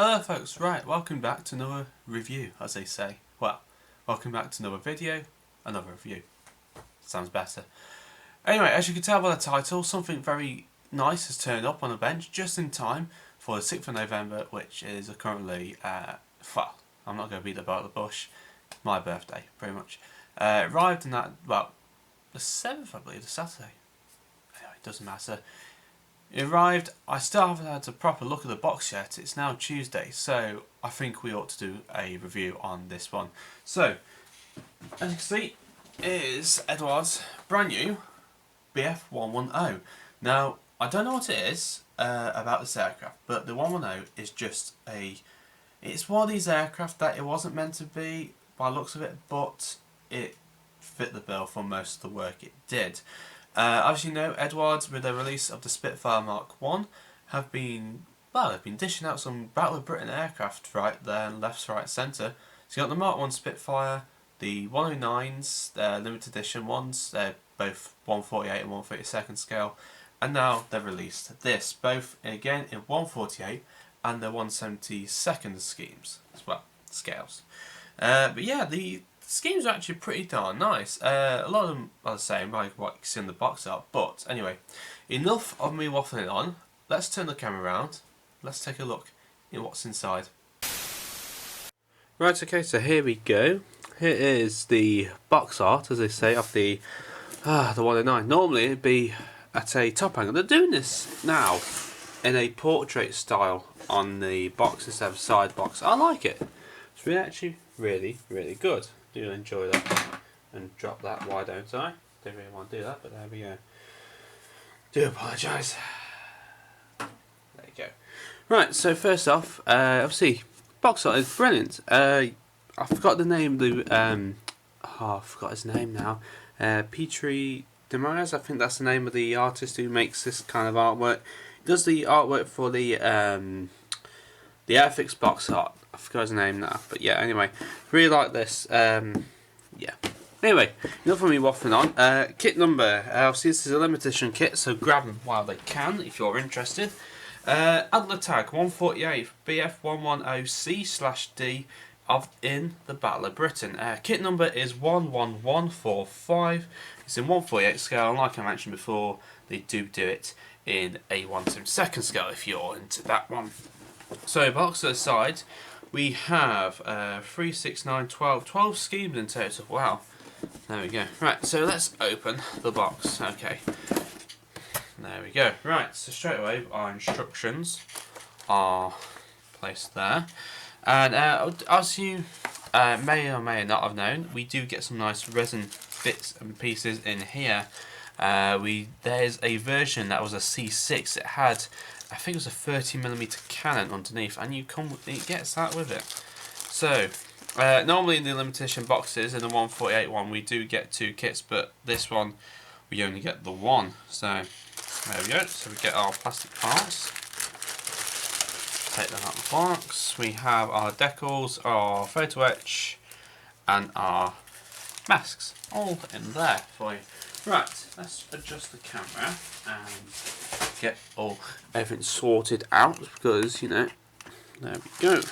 Hello folks, right, welcome back to another review, as they say. Well, welcome back to another video, another review. Sounds better. Anyway, as you can tell by the title, something very nice has turned up on the bench just in time for the 6th of November, which is currently, well, I'm not going to beat about the bush, my birthday, pretty much. Arrived in that, well, the 7th, I believe, the Saturday. Anyway, it doesn't matter. It arrived. I still haven't had a proper look at the box yet. It's now Tuesday, so I think we ought to do a review on this one. So, as you can see, it is Eduard's brand new BF110. Now, I don't know what it is about this aircraft, but the 110 is just it's one of these aircraft that it wasn't meant to be by the looks of it, but it fit the bill for most of the work it did. As you know, Eduards, with the release of the Spitfire Mark 1, they've been dishing out some Battle of Britain aircraft right there, left, right, centre. So you got the Mark 1 Spitfire, the 109s, limited edition ones, they're both 148 and 132nd scale, and now they've released this, both again in 148 and the 172nd schemes as well, scales. But yeah, the schemes are actually pretty darn nice. A lot of them are the same, like what you can see in the box art. But anyway, enough of me waffling on. Let's turn the camera around. Let's take a look at what's inside. Right, okay, so here we go. Here is the box art, as they say, of the 109. Normally it'd be at a top angle. They're doing this now in a portrait style on the box instead of side box. I like it. It's really, actually really, really good. Do enjoy that and drop that. Why don't I? Don't really want to do that, but there we go. Do apologise. There you go. Right, so first off, obviously, box art is brilliant. I forgot the name. I forgot his name now. Petri Demias, I think that's the name of the artist who makes this kind of artwork. He does the artwork for the Airfix box art. I forgot his name now, but yeah, anyway, really like this. Yeah. Anyway, enough of me waffling on. Kit number. Obviously, this is a limited edition kit, so grab them while they can if you're interested. Adlertag 148 BF110C/D in the Battle of Britain. Kit number is 11145. It's in 148 scale, and like I mentioned before, they do it in a 1/2 scale if you're into that one. So, box aside, we have 3, 6, 9, 12 schemes in total. Wow. There we go. Right, so let's open the box. Okay. There we go. Right, so straight away our instructions are placed there. And as you may or may not have known, we do get some nice resin bits and pieces in here. There's a version that was a C6. It had, I think it was a 30mm cannon underneath, and it gets that with it. So, normally in the limited edition boxes, in the 148 one, we do get 2 kits, but this one, we only get the 1. So, there we go. So we get our plastic parts. Take them out of the box. We have our decals, our photo etch, and our masks, all in there for you. Right, let's adjust the camera and get everything sorted out, because, you know, there we go.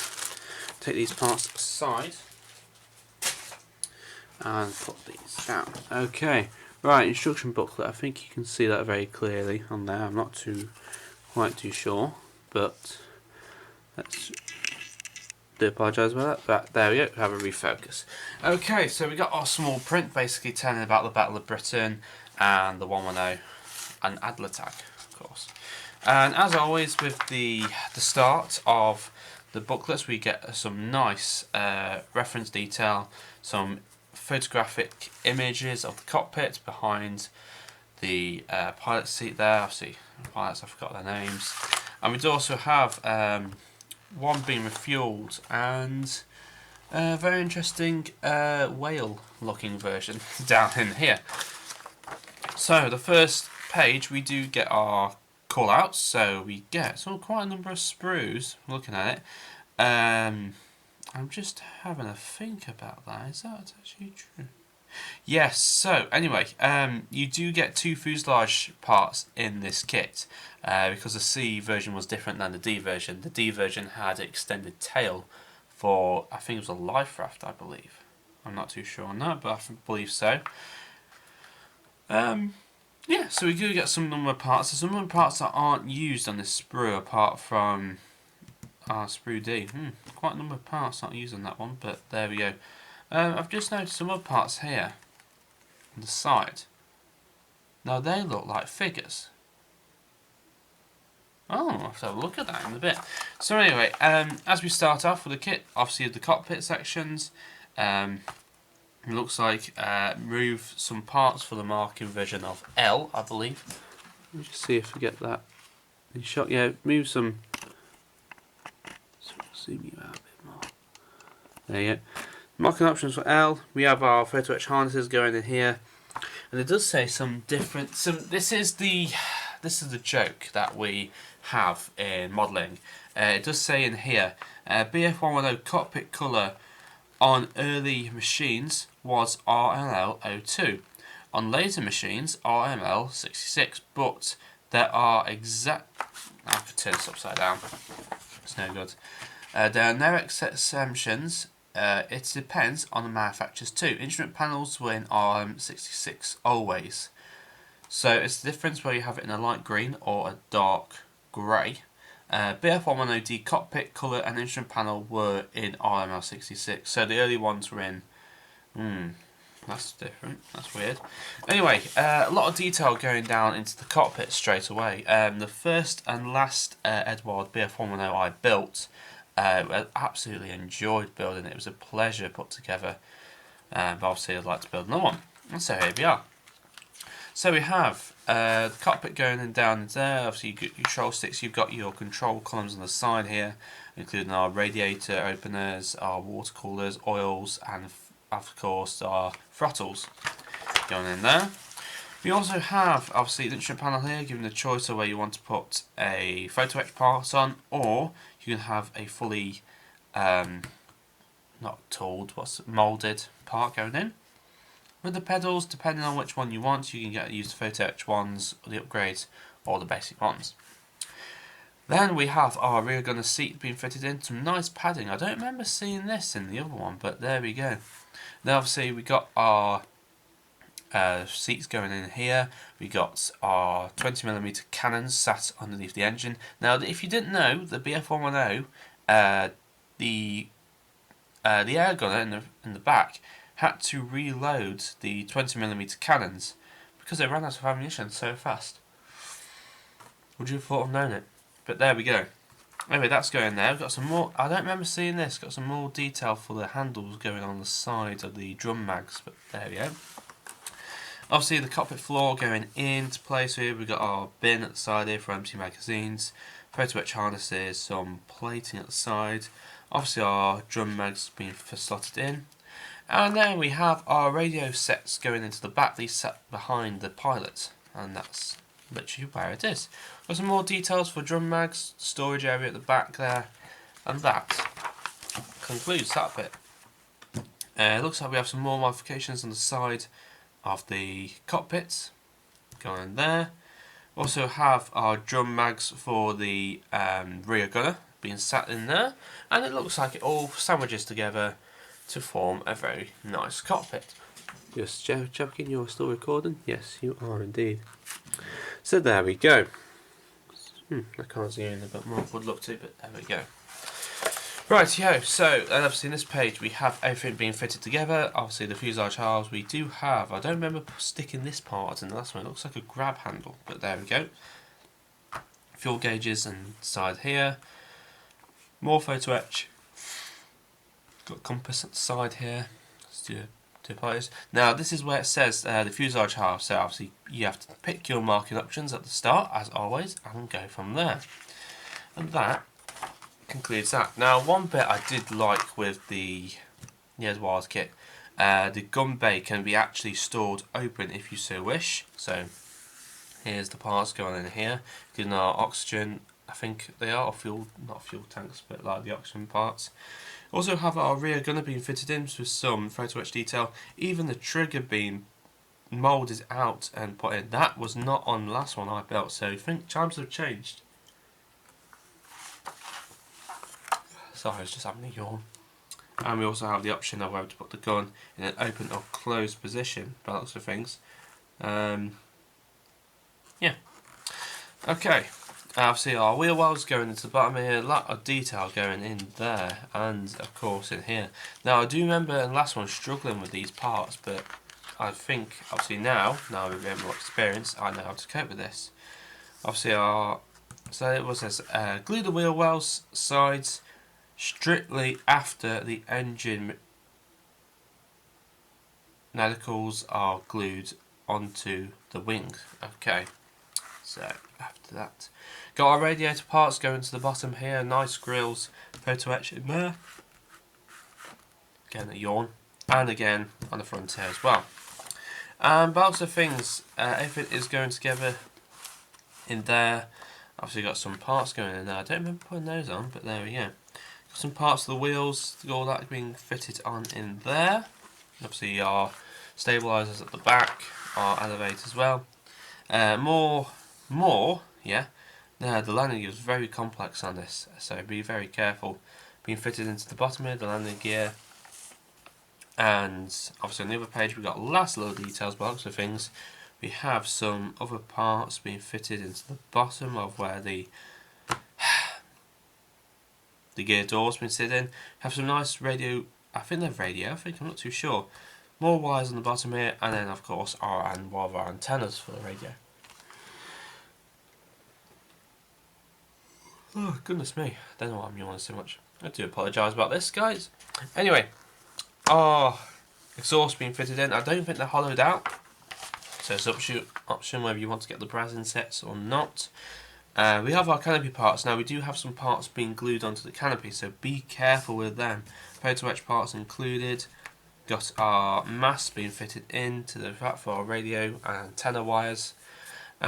Take these parts aside and put these down. Okay, right, instruction booklet. I think you can see that very clearly on there. I'm not quite too sure, but let's do apologise about that. But there we go, have a refocus. Okay, so we got our small print basically telling about the Battle of Britain and the 110 and Adlertag, of course. And as always with the start of the booklets, we get some nice reference detail, some photographic images of the cockpit behind the pilot seat there. Obviously, pilots, I forgot their names. And we do also have one being refueled and a very interesting whale looking version down in here. So the first page, we do get our call outs, so we get quite a number of sprues. Looking at it, I'm just having a think about that. Is that actually true? Yes, so anyway, you do get 2 fuselage parts in this kit because the C version was different than the D version. The D version had an extended tail for, I think it was a life raft, I believe. I'm not too sure on that, but I believe so. Yeah, so we do get some number of parts. There's some number of parts that aren't used on this sprue apart from our sprue D. Quite a number of parts not used on that one, but there we go. I've just noticed some other parts here on the side. Now they look like figures. Oh, I'll have to have a look at that in a bit. So anyway, as we start off with the kit, obviously the cockpit sections. It looks like remove some parts for the marking version of L, I believe. Let me just see if we get that in shot. Yeah, move some. Zoom you out a bit more. There you go. Marking options for L. We have our photo etch harnesses going in here, and it does say some different. This is the joke that we have in modelling. It does say in here, BF110 cockpit colour on early machines was RML02. On later machines, RML66. But there are exact. I have to turn this upside down. It's no good. There are no exceptions. It depends on the manufacturers too. Instrument panels were in RM66 always. So it's the difference where you have it in a light green or a dark grey. BF110D cockpit colour and instrument panel were in RML66. So the early ones were in. That's different. That's weird. Anyway, a lot of detail going down into the cockpit straight away. The first and last Eduard BF110 I built, I absolutely enjoyed building it. It was a pleasure put together. But obviously I'd like to build another one. And so here we are. So we have the cockpit going in down there. Obviously you've got your control sticks, you've got your control columns on the side here, including our radiator openers, our water coolers, oils, and of course our throttles going in there. We also have obviously the instrument panel here, giving the choice of where you want to put a photo etch part on, or you can have a fully not tooled, moulded part going in. With the pedals, depending on which one you want, you can use the photo etch ones, or the upgrades, or the basic ones. Then we have our rear gunner seat being fitted in, some nice padding. I don't remember seeing this in the other one, but there we go. Then obviously we got our seats going in here. We got our 20mm cannons sat underneath the engine. Now, if you didn't know, the BF110, the air gunner in the back had to reload the 20mm cannons because they ran out of ammunition so fast. Would you have thought of knowing it? But there we go. Anyway, that's going there. We've got some more. I don't remember seeing this. Got some more detail for the handles going on the side of the drum mags. But there we go. Obviously, the cockpit floor going into place here. We've got our bin at the side here for empty magazines. Photo etch harnesses. Some plating at the side. Obviously, our drum mags being slotted in. And then we have our radio sets going into the back. These sat behind the pilot, and that's literally where it is. Got some more details for drum mags, storage area at the back there, and that concludes that bit. It looks like we have some more modifications on the side of the cockpits going there. Also have our drum mags for the rear gunner being sat in there, and it looks like it all sandwiches together to form a very nice cockpit. Just checking, you're still recording? Yes, you are indeed. So there we go. I can't see anything but more would look to, but there we go. Right, so obviously in this page we have everything being fitted together. Obviously the fuselage halves we do have. I don't remember sticking this part in the last one. It looks like a grab handle, but there we go. Fuel gauges inside here. More photo etch. Got compass at the side here. Let's do two players. Now this is where it says the fuselage half. So obviously you have to pick your marking options at the start, as always, and go from there. And that concludes that. Now one bit I did like with the Eduards kit, the gun bay can be actually stored open if you so wish. So here's the parts going in here, including our oxygen I think they are fuel, not fuel tanks, but like the oxygen parts. Also have our rear gunner being fitted in with some photo etch detail. Even the trigger being moulded out and put in. That was not on the last one I built, so I think times have changed. Sorry, I was just having a yawn. And we also have the option of whether to put the gun in an open or closed position, by the looks of things. Yeah. Okay. Obviously our wheel wells going into the bottom here, a lot of detail going in there, and of course in here. Now I do remember in the last one struggling with these parts, but I think obviously now with a bit more experience, I know how to cope with this. Obviously so it was this, glue the wheel wells sides strictly after the engine medicals are glued onto the wings. Okay, so after that, got our radiator parts going to the bottom here, nice grills, photo etch in there. Again a yawn, and again on the front here as well. And lots of things, everything is going together in there. Obviously got some parts going in there, I don't remember putting those on, but there we go. Got some parts of the wheels, all that being fitted on in there. Obviously our stabilisers at the back, our elevator as well. The landing gear is very complex on this, so be very careful. Being fitted into the bottom here, the landing gear. And obviously on the other page we've got last little details, by lots of things. We have some other parts being fitted into the bottom of where the gear door's been sitting. Have some nice radio, I'm not too sure. More wires on the bottom here, and then of course one of our antennas for the radio. Oh goodness me, I don't know why I'm yawning so much. I do apologise about this, guys. Anyway, our exhaust being fitted in. I don't think they're hollowed out, so it's option whether you want to get the brass insets or not. We have our canopy parts. Now we do have some parts being glued onto the canopy, so be careful with them. Photo etch parts included. Got our mast being fitted into the back for our radio and antenna wires.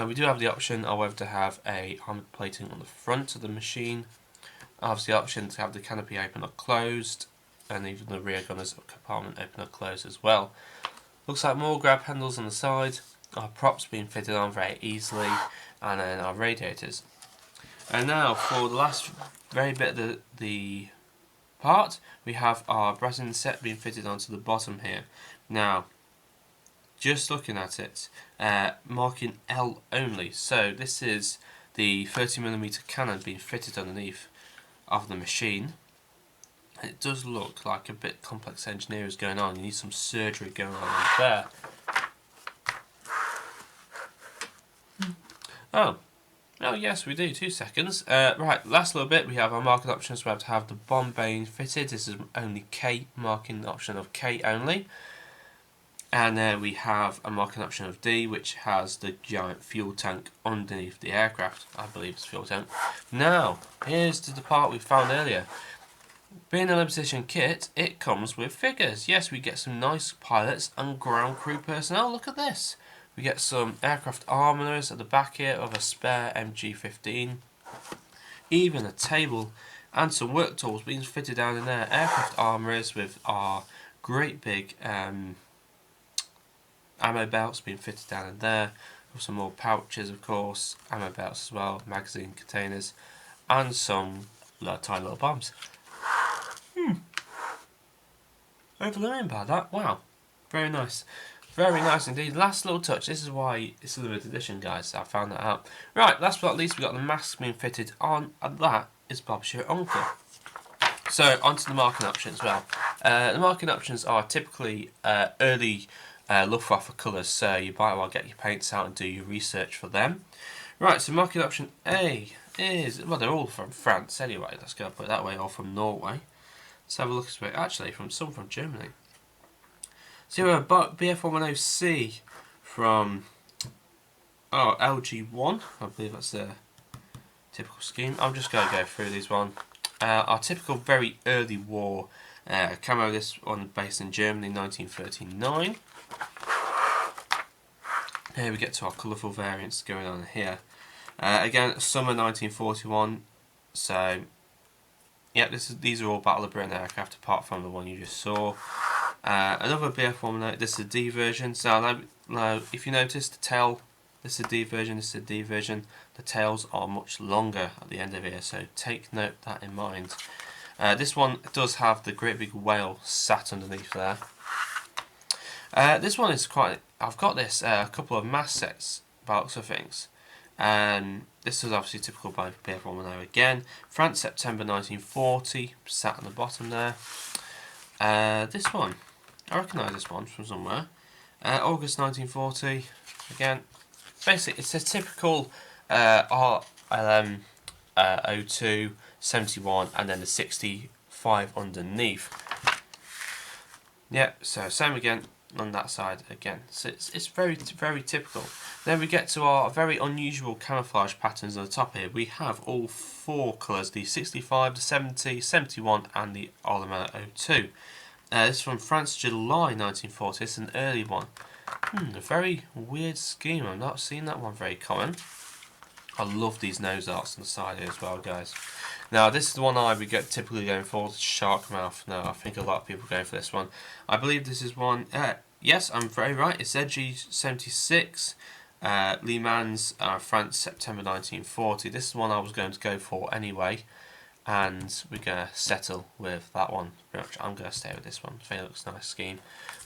We do have the option of whether to have a armoured plating on the front of the machine. Obviously the option to have the canopy open or closed, and even the rear gunner's compartment open or closed as well. Looks like more grab handles on the side. Our props being fitted on very easily, and then our radiators. And now for the last very bit of the part, we have our brass inset being fitted onto the bottom here. Now, just looking at it, marking L only. So this is the 30mm cannon being fitted underneath of the machine. It does look like a bit complex engineering is going on. You need some surgery going on there. Oh yes, we do. 2 seconds. Right, last little bit, we have our marking options. We have to have the bomb bay fitted. This is only K marking option of K only. And then we have a marking option of D, which has the giant fuel tank underneath the aircraft. I believe it's a fuel tank. Now, here's the part we found earlier. Being a limited edition kit, it comes with figures. Yes, we get some nice pilots and ground crew personnel. Look at this. We get some aircraft armourers at the back here of a spare MG15. Even a table and some work tools being fitted down in there. Aircraft armourers with our great big ammo belts being fitted down in there. With some more pouches, of course, ammo belts as well, magazine containers, and some tiny little bombs. Overlearning about that. Wow, very nice. Very nice indeed. Last little touch. This is why it's a limited edition, guys. I found that out. Right, last but not least, we've got the mask being fitted on, and that is Bob's your uncle. So, onto the marking options as well. The marking options are typically early Luftwaffe colours, so you might well get your paints out and do your research for them. Right, so marking option A is, well, they're all from France anyway. Let's go put it that way, or from Norway. Let's have a look at it. Actually, some from Germany. So we have a BF110C from LG1. I believe that's the typical scheme. I'm just going to go through these one. Our typical very early war camo. This one based in Germany, 1939. Here we get to our colourful variants going on here. Again, summer 1941. So, yeah, these are all Battle of Britain aircraft apart from the one you just saw. Another BF110. This is a D version. So now, if you notice the tail, this is a D version. This is a D version. The tails are much longer at the end of here. So take note that in mind. This one does have the great big whale sat underneath there. This one is quite. I've got this a couple of mast sets, box of things. This is obviously typical by BF110 again. France, September 1940, sat on the bottom there. This one, I recognise this one from somewhere. August 1940, again. Basically, it's a typical RLM 02, 71, and then the 65 underneath. Yeah, so same again on that side again. So it's very typical. Then we get to our very unusual camouflage patterns on the top here. We have all four colours: the 65, the 70, 71, and the RLM 02. This is from France, July 1940. It's an early one. A very weird scheme. I've not seen that one very common. I love these nose arts on the side here as well, guys. Now, this is the one I would typically going for, the shark mouth. Now, I think a lot of people go for this one. I believe this is one. Yes, I'm very right. It's EG76, Le Mans, France, September 1940. This is one I was going to go for anyway, and we're going to settle with that one. Pretty much, I'm going to stay with this one. I think it looks a nice scheme.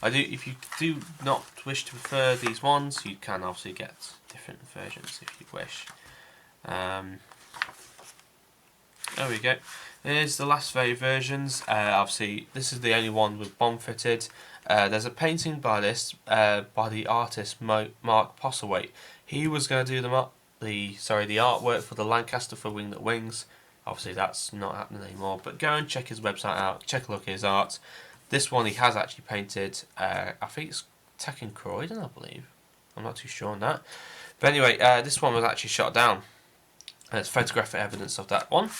If you do not wish to prefer these ones, you can obviously get different versions if you wish. There we go. Here's the last few versions. Obviously, this is the only one with bomb fitted. There's a painting by this by the artist Mark Postlethwaite. He was going to do the artwork for the Lancaster for Winglet Wings. Obviously, that's not happening anymore. But go and check his website out. Check a look at his art. This one he has actually painted. I think it's Tekken Croydon, I believe. I'm not too sure on that. But anyway, this one was actually shot down. There's photographic evidence of that one.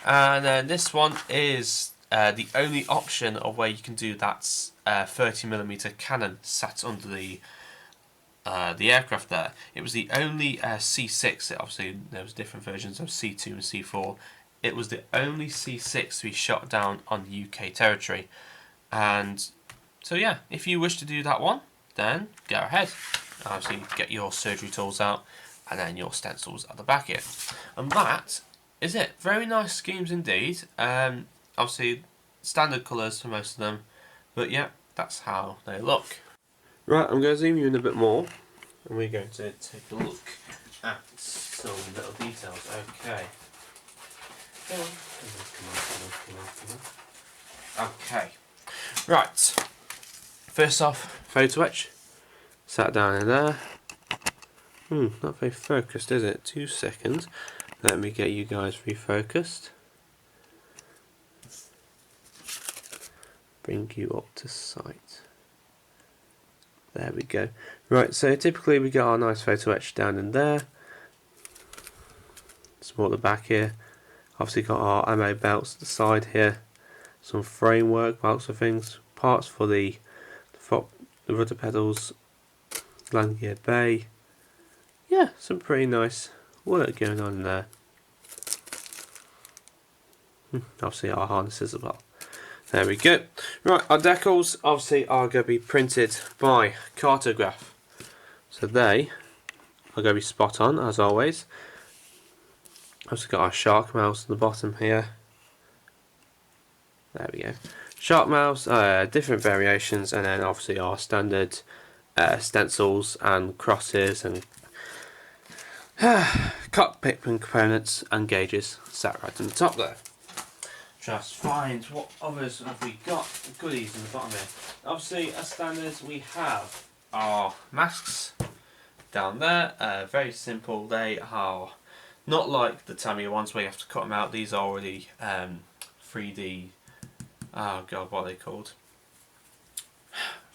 And then this one is the only option of where you can do that 30mm cannon sat under the aircraft there. It was the only C6. Obviously, there was different versions of C2 and C4. It was the only C6 to be shot down on the UK territory. And so yeah, if you wish to do that one, then go ahead. Obviously, get your surgery tools out, and then your stencils at the back here. And that is it. Very nice schemes indeed. Obviously, standard colours for most of them, but yeah, that's how they look. Right, I'm going to zoom you in a bit more, and we're going to take a look at some little details. Okay. Come on. Okay. Right. First off, photo etch. Sat down in there. Not very focused, is it? 2 seconds. Let me get you guys refocused. Bring you up to sight. There we go. Right, so typically we get our nice photo etch down in there. Small at the back here. Obviously got our ammo belts at the side here. Some framework, belts of things. Parts for the rudder pedals. Landing gear bay. Yeah, some pretty nice work going on in there. Obviously our harnesses as well. There we go. Right, our decals obviously are going to be printed by Cartograph. So they are going to be spot on as always. Also got our shark mouths on the bottom here. There we go. Shark mouths, different variations, and then obviously our standard stencils and crosses and cockpit components and gauges sat right on the top there. Just find what others have we got. Goodies in the bottom here. Obviously, as standards, we have our masks down there. Very simple. They are not like the Tamiya ones where you have to cut them out. These are already 3D. Oh god, what are they called?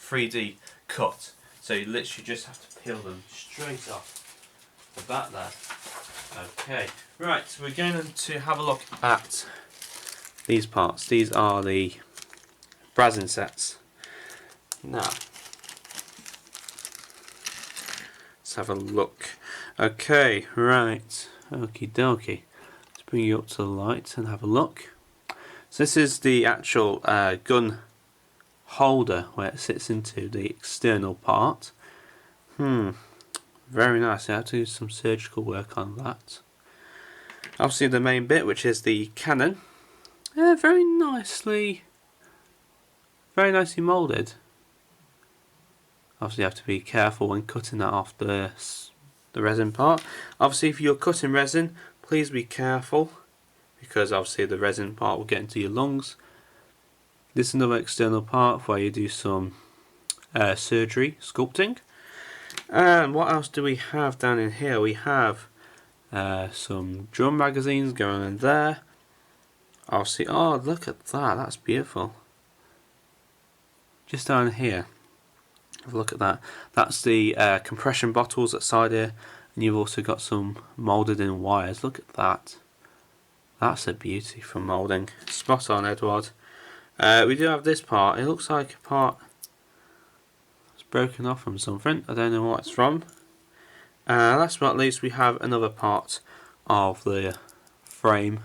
3D cut. So you literally just have to peel them straight off the back there. Okay, right, so we're going to have a look at these parts. These are the Brazin sets. Now, let's have a look. Okay, right, okie dokie. Let's bring you up to the light and have a look. So this is the actual gun holder where it sits into the external part. Very nice. I have to do some surgical work on that. Obviously the main bit, which is the cannon, very nicely moulded. Obviously you have to be careful when cutting that off the resin part. Obviously if you're cutting resin, please be careful, because obviously the resin part will get into your lungs. This is another external part where you do some surgery, sculpting. And what else do we have down in here? We have some drum magazines going in there. Obviously, oh look at that, that's beautiful. Just down here, have a look at that. That's the compression bottles outside here, and you've also got some moulded in wires. Look at that. That's a beauty for moulding. Spot on, Eduard. We do have this part. It looks like a part that's broken off from something. I don't know what it's from. Last but not least, we have another part of the frame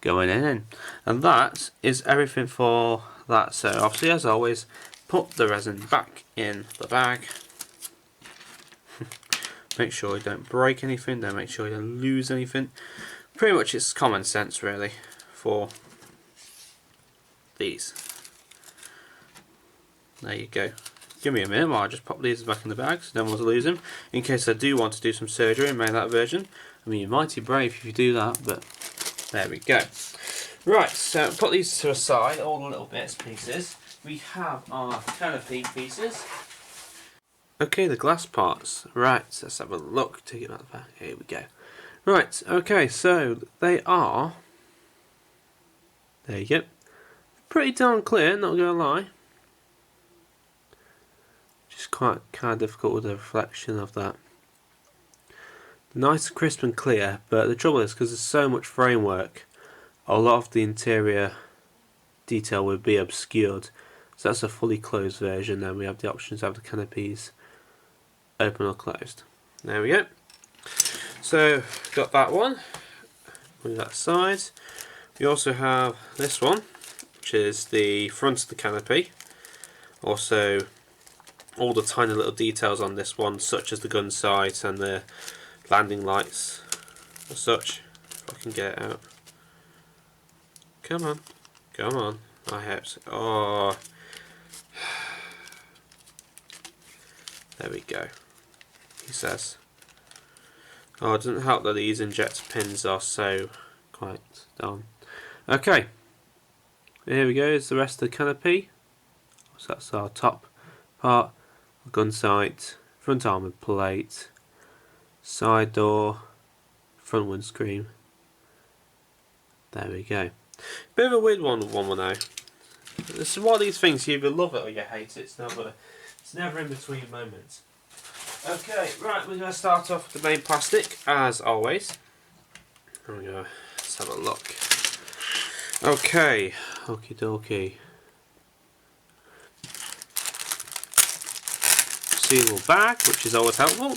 going in, and that is everything for that. So obviously, as always, put the resin back in the bag. Make sure you don't break anything, don't make sure you don't lose anything. Pretty much it's common sense really for these. There you go. Give me a minute while I just pop these back in the bag so I don't want to lose them, in case I do want to do some surgery and make that version. I mean, you're mighty brave if you do that, but there we go. Right, so put these to a side, all the little bits, pieces. We have our canopy pieces. Okay, the glass parts. Right, so let's have a look. Take it out the back. Here we go. Right, okay, so they are, there you go, pretty darn clear, not gonna lie. Just quite kind of difficult with the reflection of that. Nice, crisp and clear, but the trouble is, because there's so much framework, a lot of the interior detail will be obscured. So that's a fully closed version. Then we have the options to have the canopies open or closed. There we go. So got that one, move that side. We also have this one, which is the front of the canopy. Also all the tiny little details on this one, such as the gun sights and the landing lights as such. If I can get it out. Come on, come on. I hope so. Oh, there we go. He says. Oh, it doesn't help that these injector pins are so quite done. Okay, here we go. Is the rest of the canopy. So that's our top part. Gun sight, front armour plate, side door, front windscreen. There we go. Bit of a weird one now. This is one of these things, you either love it or you hate it. It's never in between moments. Okay, right, we're going to start off with the main plastic, as always. There we go, let's have a look. Okay, okie dokie. Sealable bag, which is always helpful.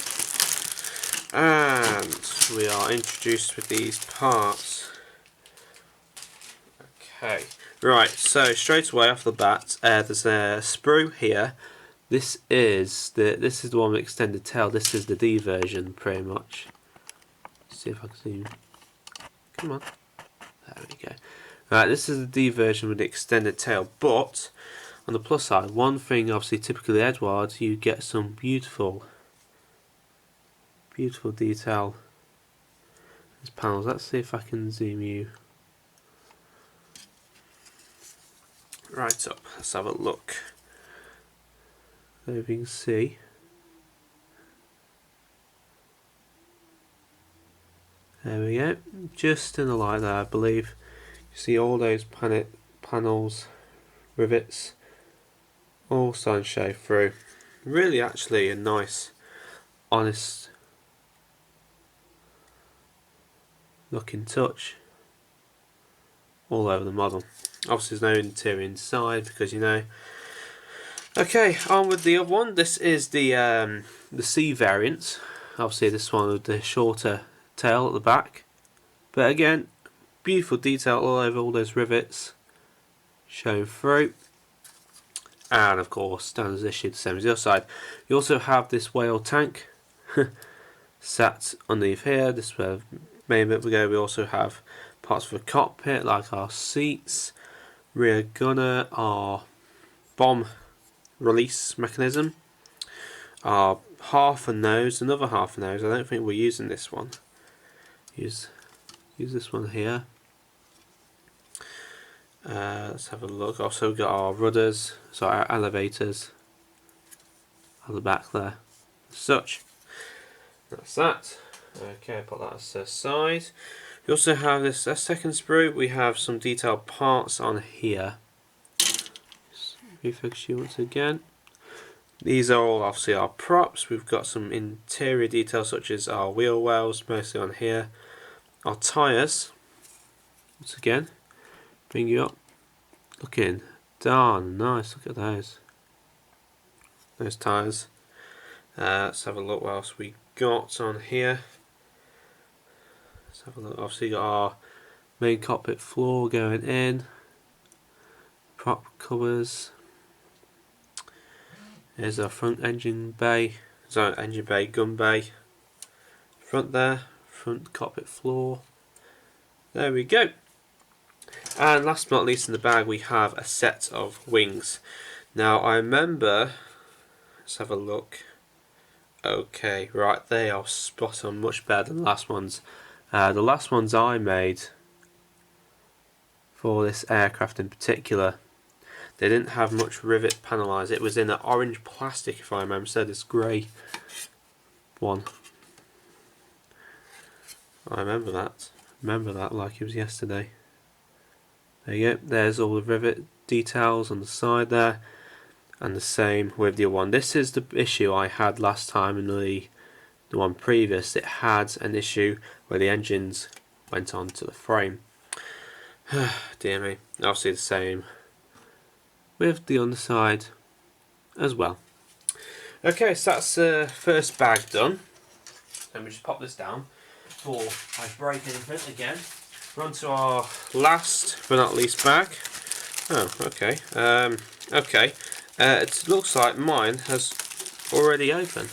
And we are introduced with these parts. Okay, right, so straight away off the bat, there's a sprue here. This is the one with extended tail. This is the D version, pretty much. Let's see if I can zoom. Come on. There we go. Right, this is the D version with the extended tail, but on the plus side, one thing obviously typically Eduard, you get some beautiful detail. These panels. Let's see if I can zoom you right up. Let's have a look. So if you can see, there we go, just in the light there I believe. You see all those panels, rivets, all starting to show through. Really actually a nice, honest looking touch all over the model. Obviously there's no interior inside because, you know, Okay, on with the other one. This is the C variant. Obviously this one with the shorter tail at the back. But again, beautiful detail all over all those rivets showing through. And of course, standard issue, the same as the other side. You also have this whale tank sat underneath here. This is where the main bit we go. We also have parts for the cockpit, like our seats, rear gunner, our bomb release mechanism, our half a nose, another half a nose. I don't think we're using this one. Use this one here. Let's have a look. Also got our rudders, so our elevators on the back there. As such, that's that. Okay, put that aside. We also have this second sprue. We have some detailed parts on here. Just refocus you once again. These are all obviously our props. We've got some interior details such as our wheel wells, mostly on here. Our tyres, once again, bring you up. Looking darn nice. Look at those. Those tyres. Let's have a look what else we got on here. Let's have a look. Obviously got our main cockpit floor going in. Prop covers. There's our front engine bay. Sorry, engine bay, gun bay. Front there. Front cockpit floor. There we go. And last but not least in the bag we have a set of wings. Now I remember, let's have a look. Okay, right, they are spot on, much better than the last ones. The last ones I made for this aircraft in particular, they didn't have much rivet panelised. It was in an orange plastic if I remember, so this grey one. I remember that like it was yesterday. There you go, there's all the rivet details on the side there, and the same with the other one. This is the issue I had last time in the one previous. It had an issue where the engines went onto the frame. Dear me. Obviously the same with the underside as well. Okay, so that's the first bag done. Let me just pop this down before I break anything again. We're on to our last but not least bag. Oh, okay. Okay. It looks like mine has already opened.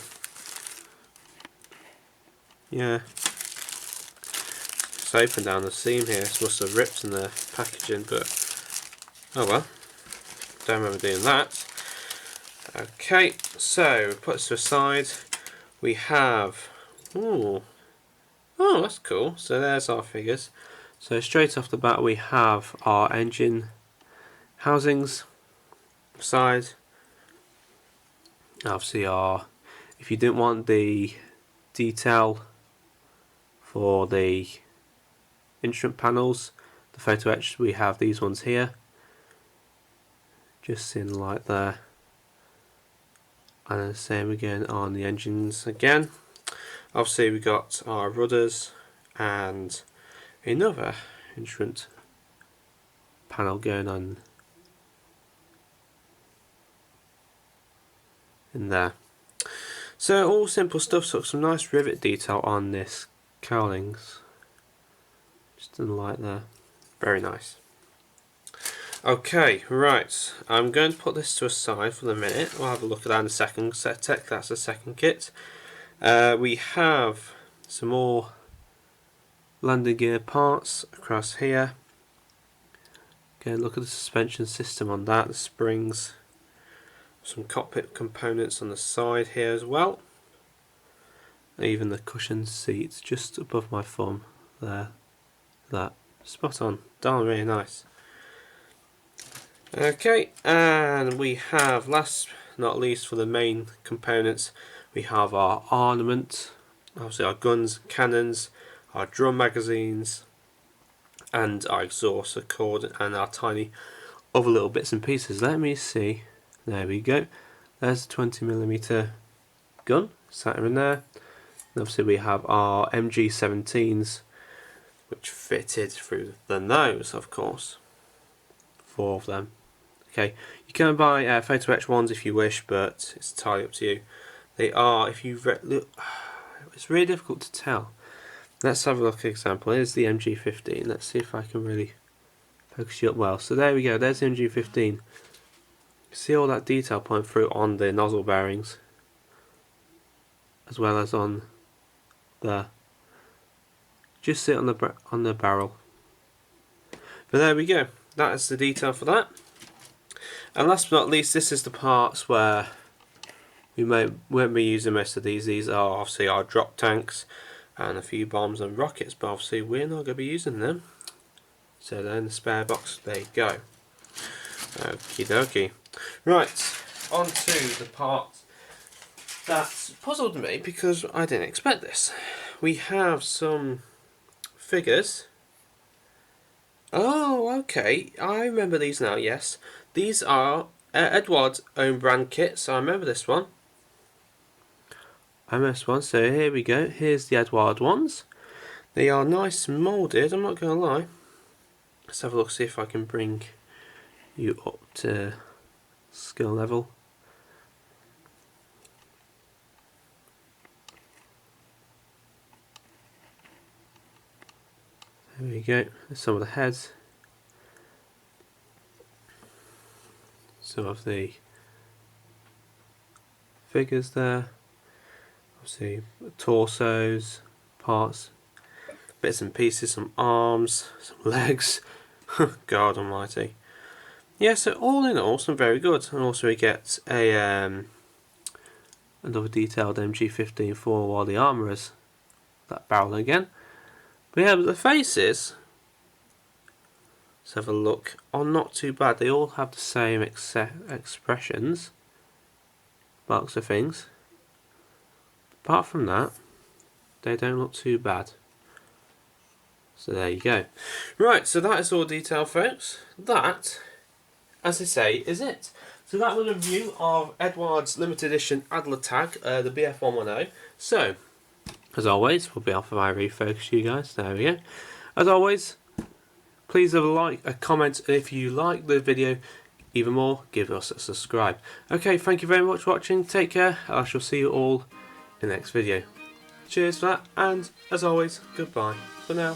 Yeah. It's open down the seam here. It must have ripped in the packaging, but oh well. Don't remember doing that. Okay, so put this to the side. We have. Ooh. Oh, that's cool. So there's our figures. So straight off the bat we have our engine housings side. Obviously if you didn't want the detail for the instrument panels, the photo etch, we have these ones here. Just in the light there. And the same again on the engines again. Obviously we got our rudders and another instrument panel going on in there. So all simple stuff, so some nice rivet detail on this cowlings. Just in the light there. Very nice. Okay, right. I'm going to put this to a side for the minute. We'll have a look at that in a second. That's the second kit. We have some more landing gear parts across here. Again, look at the suspension system on that, the springs, some cockpit components on the side here as well. Even the cushion seats just above my thumb there. That spot on, darn really nice. Okay, and we have, last not least for the main components, we have our armament, obviously our guns, cannons, our drum magazines, and our exhaust cord, and our tiny other little bits and pieces. Let me see. There we go. There's a 20mm gun sat in there. And obviously we have our MG17s, which fitted through the nose, of course. 4 of them Okay, you can buy photo etch ones if you wish, but it's entirely up to you. They are, if you look, it's really difficult to tell. Let's have a look at an example. Here's the MG15. Let's see if I can really focus you up well. So there we go, there's the MG15. See all that detail point through on the nozzle bearings, as well as on the, just sit on the barrel. But there we go, that is the detail for that. And last but not least, this is the parts where we won't be using most of these. These are obviously our drop tanks and a few bombs and rockets, but obviously we're not going to be using them. So they're in the spare box. There you go. Okie dokie. Right, on to the part that puzzled me because I didn't expect this. We have some figures. Oh, okay. I remember these now, yes. These are Eduard's own brand kits. I remember this one. So here we go. Here's the Eduard ones. They are nice and moulded, I'm not going to lie. Let's have a look, see if I can bring you up to skill level. There we go. There's some of the heads. Some of the figures there. Obviously torsos, parts, bits and pieces, some arms, some legs. God almighty. Yeah, so all in all, some very good. And also we get a another detailed MG15 for all the armourers. That barrel again. But yeah, the faces, let's have a look, are not too bad. They all have the same expressions, marks of things. Apart from that, they don't look too bad. So there you go. Right, so that is all detail, folks. That, as I say, is it. So that was a review of Eduards Limited Edition Adlertag, the BF110. So, as always, we'll be off of my refocus you guys. There we go. As always, please leave a like, a comment, and if you like the video even more, give us a subscribe. Okay, thank you very much for watching. Take care, and I shall see you all in the next video. Cheers for that, and as always, goodbye for now.